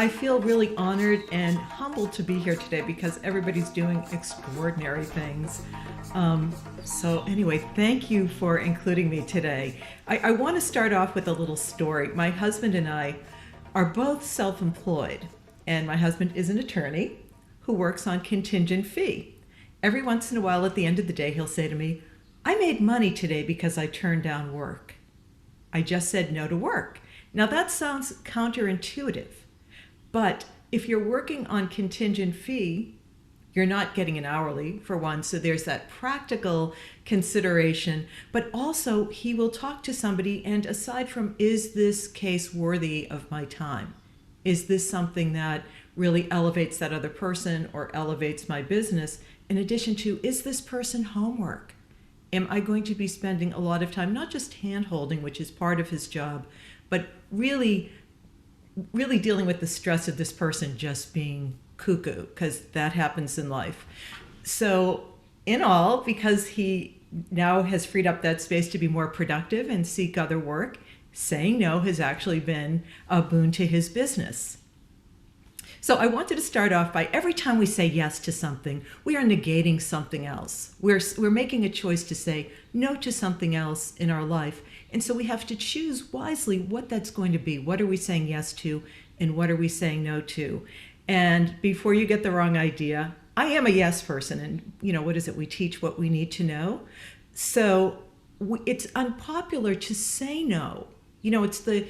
I feel really honored and humbled to be here today because everybody's doing extraordinary things. So, anyway, thank you for including me today. I want to start off with a little story. My husband and I are both self employed, and my husband is an attorney who works on contingent fee. Every once in a while, at the end of the day, he'll say to me, I made money today because I turned down work. I just said no to work. Now, that sounds counterintuitive. But if you're working on contingent fee, you're not getting an hourly for one. So there's that practical consideration. But also, he will talk to somebody. And aside from, is this case worthy of my time? Is this something that really elevates that other person or elevates my business? In addition to, is this person homework? Am I going to be spending a lot of time, not just hand holding, which is part of his job, but really dealing with the stress of this person just being cuckoo, because that happens in life. So in all, because he now has freed up that space to be more productive and seek other work, saying no has actually been a boon to his business. So I wanted to start off by every time we say yes to something, we are negating something else. We're making a choice to say no to something else in our life. And so we have to choose wisely what that's going to be. What are we saying yes to and what are we saying no to? And before you get the wrong idea, I am a yes person. And what is it? We teach what we need to know. So it's unpopular to say no. It's the,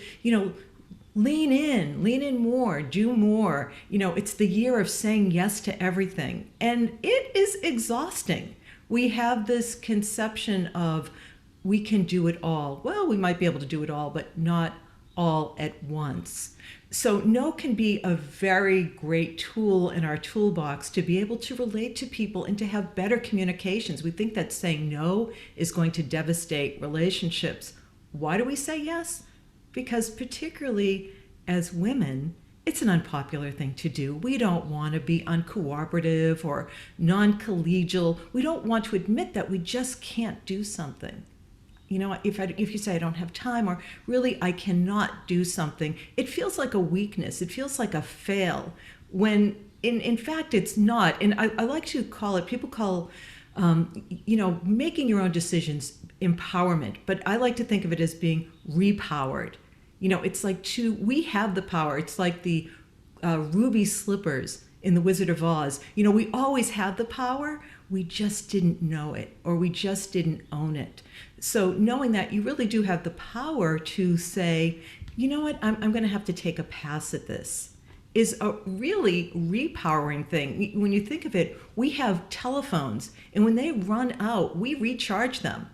lean in more, do more. It's the year of saying yes to everything. And it is exhausting. We have this conception of we can do it all. Well, we might be able to do it all, but not all at once. So no can be a very great tool in our toolbox to be able to relate to people and to have better communications. We think that saying no is going to devastate relationships. Why do we say yes? Because particularly as women, it's an unpopular thing to do. We don't want to be uncooperative or non-collegial. We don't want to admit that we just can't do something. If you say I don't have time or really I cannot do something, it feels like a weakness. It feels like a fail when in fact it's not. And I like to call it, people call, making your own decisions empowerment, but I like to think of it as being repowered. It's like we have the power. It's like the ruby slippers in The Wizard of Oz. We always had the power. We just didn't know it, or we just didn't own it. So knowing that you really do have the power to say, you know what, I'm going to have to take a pass at this, is a really repowering thing. When you think of it, we have telephones, and when they run out, we recharge them.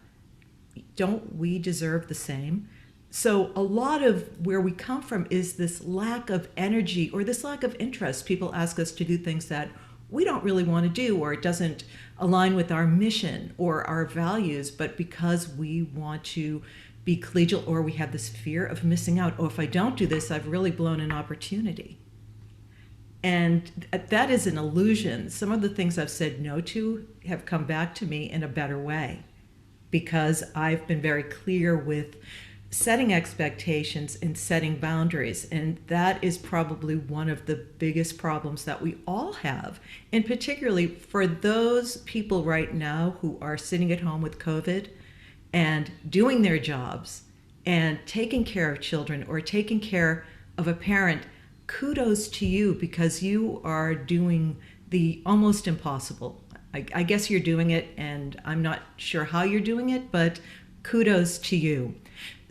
Don't we deserve the same? So a lot of where we come from is this lack of energy or this lack of interest. People ask us to do things that we don't really want to do, or it doesn't align with our mission or our values, but because we want to be collegial, or we have this fear of missing out. Oh, if I don't do this, I've really blown an opportunity. And that is an illusion. Some of the things I've said no to have come back to me in a better way because I've been very clear with setting expectations and setting boundaries. And that is probably one of the biggest problems that we all have. And particularly for those people right now who are sitting at home with COVID and doing their jobs and taking care of children or taking care of a parent, kudos to you, because you are doing the almost impossible. I guess you're doing it, and I'm not sure how you're doing it, but kudos to you.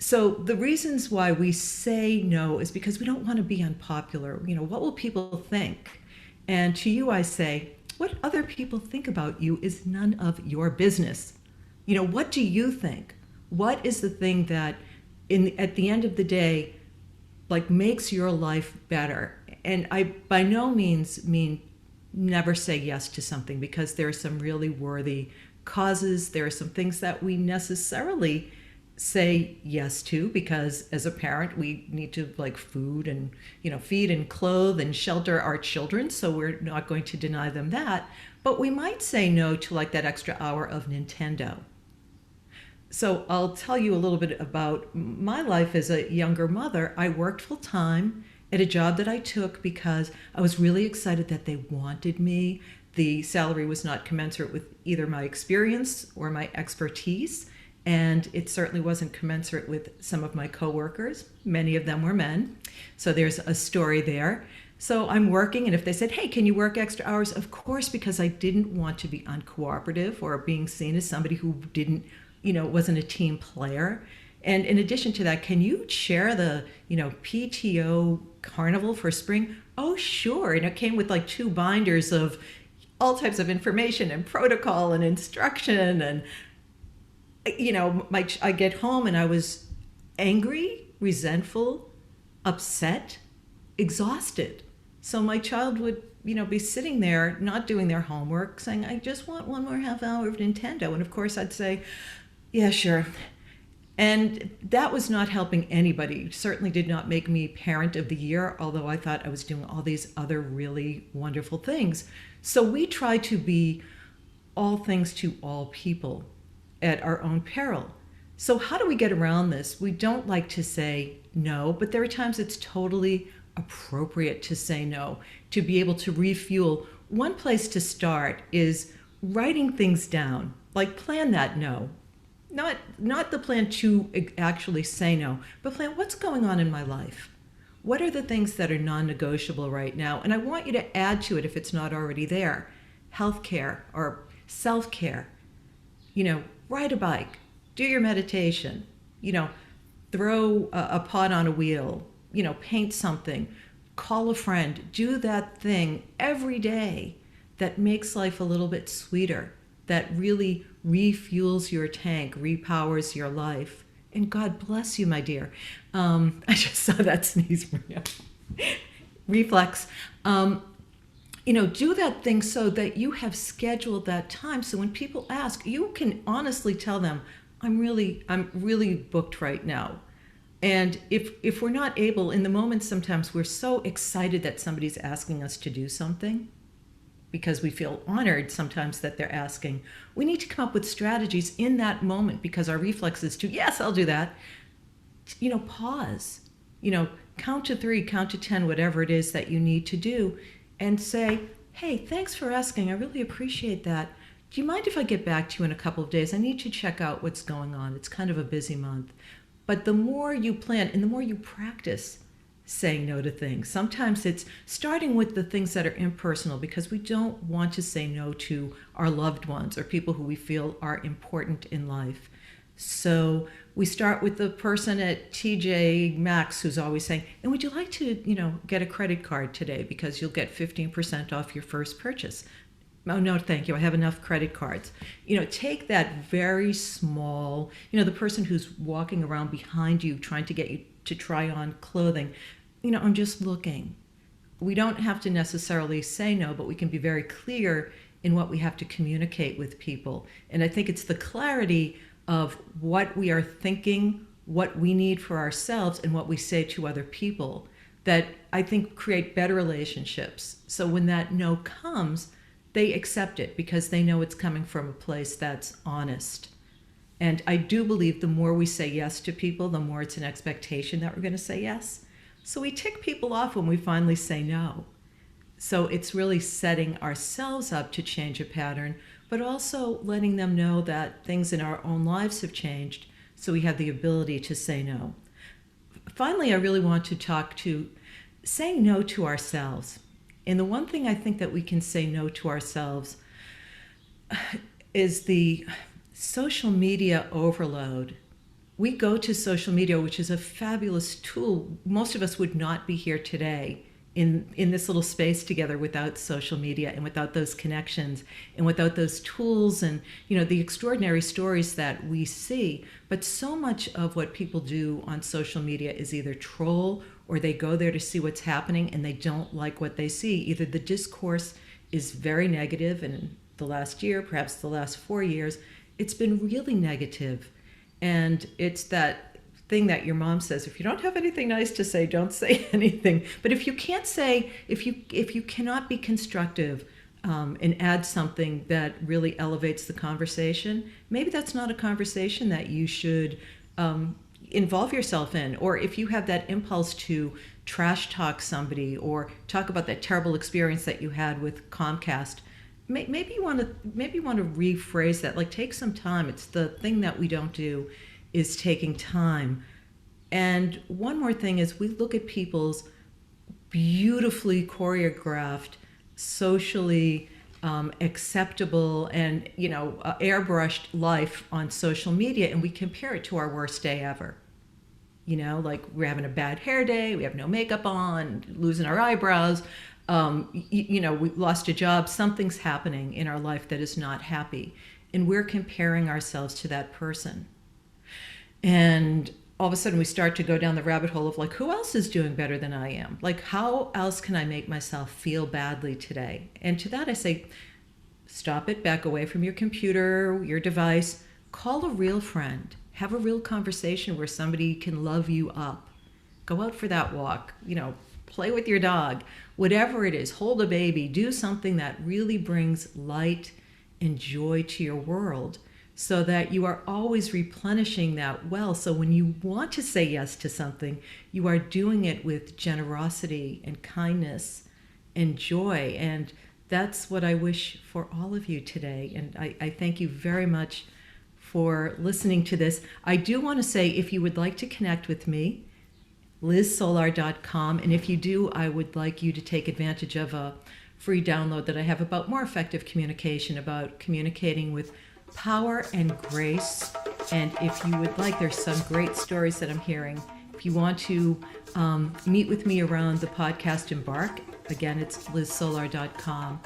So the reasons why we say no is because we don't want to be unpopular. What will people think? And to you, I say, what other people think about you is none of your business. What do you think? What is the thing that at the end of the day, makes your life better? And I by no means mean never say yes to something, because there are some really worthy causes. There are some things that we necessarily say yes to because as a parent we need to food and feed and clothe and shelter our children, so we're not going to deny them that. But we might say no to that extra hour of Nintendo. So I'll tell you a little bit about my life as a younger mother. I worked full time at a job that I took because I was really excited that they wanted me. The salary was not commensurate with either my experience or my expertise, and it certainly wasn't commensurate with some of my coworkers. Many of them were men, so there's a story there. So I'm working, and if they said, hey, can you work extra hours? Of course, because I didn't want to be uncooperative or being seen as somebody who didn't, wasn't a team player. And in addition to that, can you share the, PTO carnival for spring? Oh, sure. And it came with like 2 binders of all types of information and protocol and instruction. And, I get home and I was angry, resentful, upset, exhausted. So my child would, be sitting there not doing their homework saying, I just want 1 more half hour of Nintendo. And of course I'd say, yeah, sure. And that was not helping anybody. It certainly did not make me parent of the year, although I thought I was doing all these other really wonderful things. So we try to be all things to all people at our own peril. So how do we get around this? We don't like to say no, but there are times it's totally appropriate to say no, to be able to refuel. One place to start is writing things down, like plan that no. Not the plan to actually say no, but plan what's going on in my life. What are the things that are non-negotiable right now? And I want you to add to it if it's not already there. Healthcare or self-care. Ride a bike, do your meditation, throw a pot on a wheel, paint something, call a friend, do that thing every day that makes life a little bit sweeter, that really refuels your tank, repowers your life. And God bless you, my dear. I just saw that sneeze from you. Reflex. Do that thing so that you have scheduled that time. So when people ask, you can honestly tell them, I'm really booked right now. And if we're not able, in the moment, sometimes we're so excited that somebody's asking us to do something because we feel honored sometimes that they're asking. We need to come up with strategies in that moment because our reflex is to, yes, I'll do that. Pause, count to 3, count to 10, whatever it is that you need to do, and say, hey, thanks for asking. I really appreciate that. Do you mind if I get back to you in a couple of days? I need to check out what's going on. It's kind of a busy month. But the more you plan and the more you practice saying no to things, sometimes it's starting with the things that are impersonal because we don't want to say no to our loved ones or people who we feel are important in life. So we start with the person at TJ Maxx who's always saying, and would you like to, get a credit card today because you'll get 15% off your first purchase? Oh, no, thank you. I have enough credit cards. Take that very small, the person who's walking around behind you trying to get you to try on clothing. I'm just looking. We don't have to necessarily say no, but we can be very clear in what we have to communicate with people. And I think it's the clarity of what we are thinking, what we need for ourselves, and what we say to other people that I think create better relationships. So when that no comes, they accept it because they know it's coming from a place that's honest. And I do believe the more we say yes to people, the more it's an expectation that we're going to say yes. So we tick people off when we finally say no. So it's really setting ourselves up to change a pattern, but also letting them know that things in our own lives have changed, so we have the ability to say no. Finally, I really want to talk to saying no to ourselves. And the one thing I think that we can say no to ourselves is the social media overload. We go to social media, which is a fabulous tool. Most of us would not be here today in this little space together without social media and without those connections and without those tools and the extraordinary stories that we see. But so much of what people do on social media is either troll or they go there to see what's happening and they don't like what they see. Either the discourse is very negative, and in the last year, perhaps the last 4 years, it's been really negative. And it's that thing that your mom says, if you don't have anything nice to say, don't say anything. But if you can't say, if you cannot be constructive and add something that really elevates the conversation, maybe that's not a conversation that you should involve yourself in. Or if you have that impulse to trash talk somebody or talk about that terrible experience that you had with Comcast, maybe you want to rephrase that. Like, take some time. It's the thing that we don't do, is taking time. And one more thing is, we look at people's beautifully choreographed, socially acceptable, and airbrushed life on social media, and we compare it to our worst day ever. Like, we're having a bad hair day, we have no makeup on, losing our eyebrows, we lost a job, something's happening in our life that is not happy, and we're comparing ourselves to that person. And all of a sudden we start to go down the rabbit hole of, like, who else is doing better than I am? Like, how else can I make myself feel badly today? And to that I say, stop it, back away from your computer, your device, call a real friend, have a real conversation where somebody can love you up. Go out for that walk, play with your dog, whatever it is, hold a baby, do something that really brings light and joy to your world, so that you are always replenishing that well. So when you want to say yes to something, you are doing it with generosity and kindness and joy. And that's what I wish for all of you today. And I thank you very much for listening to this. I do want to say, if you would like to connect with me, lizsolar.com. And if you do, I would like you to take advantage of a free download that I have about more effective communication, about communicating with power and grace. And if you would like, there's some great stories that I'm hearing. If you want to meet with me around the podcast Embark, again, it's lizsolar.com.